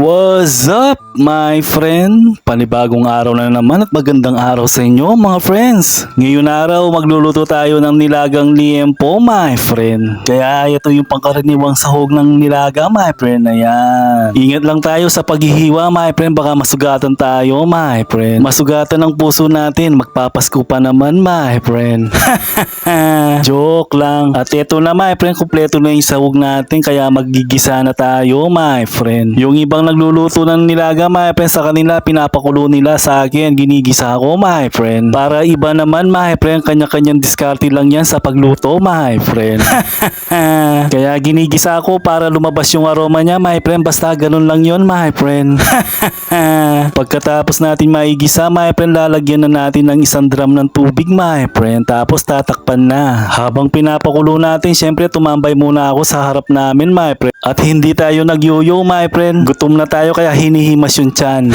What's up, my friend? Panibagong araw na naman at magandang araw sa inyo, mga friends. Ngayon araw, magluluto tayo ng nilagang liempo, my friend. Kaya ito yung pangkaraniwang sahog ng nilaga, my friend. Ayan. Ingat lang tayo sa paghihiwa, my friend. Baka masugatan tayo, my friend. Masugatan ang puso natin. Magpapasko pa naman, my friend. Joke lang. At ito na, my friend. Kumpleto na yung sahog natin. Kaya magigisa na tayo, my friend. Yung ibang nagluluto ng nilaga, my friend, sa kanila pinapakulo nila, sa akin ginigisa ako, my friend. Para iba naman, my friend, kanya-kanyang diskarte lang yan sa pagluto, my friend. Kaya ginigisa ako para lumabas yung aroma niya, my friend. Basta ganun lang yon, my friend. Pagkatapos natin maigisa, my friend, lalagyan na natin ng 1 drum ng tubig, my friend. Tapos tatakpan na. Habang pinapakulo natin, syempre tumambay muna ako sa harap namin, my friend. At hindi tayo nagyoyo, my friend. Gutom na tayo kaya hinihimas yung tiyan.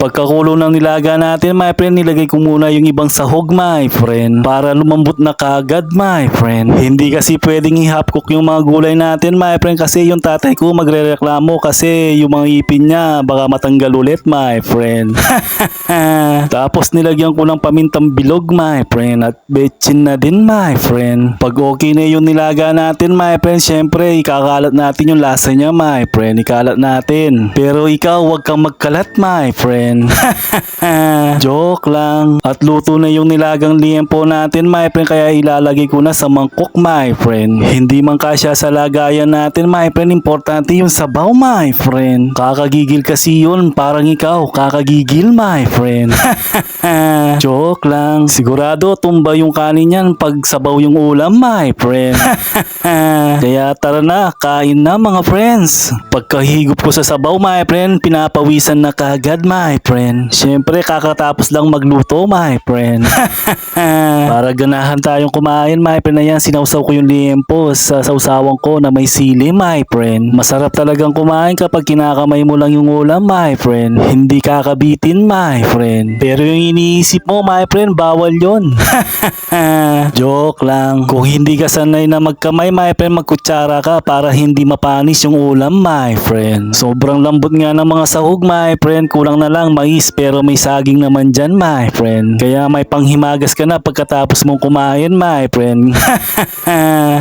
Pagkakulo ng nilaga natin, my friend, nilagay ko muna yung ibang sahog, my friend. Para lumambot na kagad, my friend. Hindi kasi pwedeng i-half cook yung mga gulay natin, my friend. Kasi yung tatay ko magrereklamo kasi yung mga ipin niya baka matanggal ulit, my friend. Tapos nilagyan ko ng pamintang bilog, my friend. At betchin na din, my friend. Pag okay na yung nilaga natin, my friend, syempre ikakalat natin yung lasa niya, my friend. Ikalat natin. Pero ikaw, wag kang magkalat, my friend. Joke lang. At luto na yung nilagang liempo natin, my friend. Kaya ilalagay ko na sa mangkok, my friend. Hindi man kasya sa lagayan natin, my friend. Importante yung sabaw, my friend. Kakagigil kasi yun. Parang ikaw, kakagigil, my friend. Joke lang. Sigurado tumba yung kanin yan pag sabaw yung ulam, my friend. Kaya tara na, kain na, mga friends. Pagkahigop ko sa sabaw, my friend, pinapawisan na kagad, my friend. Syempre kakatapos lang magluto, my friend. Para ganahan tayong kumain, my friend. Ayan, sinawsaw ko yung liempo sa sausawan ko na may sili, my friend. Masarap talagang kumain kapag kinakamay mo lang yung ulam, my friend. Hindi kakabitin, my friend. Pero yung iniisip mo, my friend, bawal yon. Joke lang. Kung hindi ka sanay na magkamay, my friend, magkutsara ka para hindi mapanis yung ulam, my friend. Sobrang lambot nga ng mga sahog, my friend. Kulang na lang mais pero may saging naman dyan, my friend. Kaya may panghimagas ka na pagkatapos mong kumain, my friend.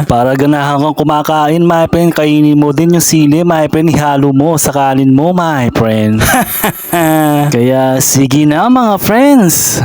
Para ganahan kang kumakain, my friend, kainin mo din yung sili, my friend. Ihalo mo sa kanin mo, my friend. Kaya sige na, mga friends.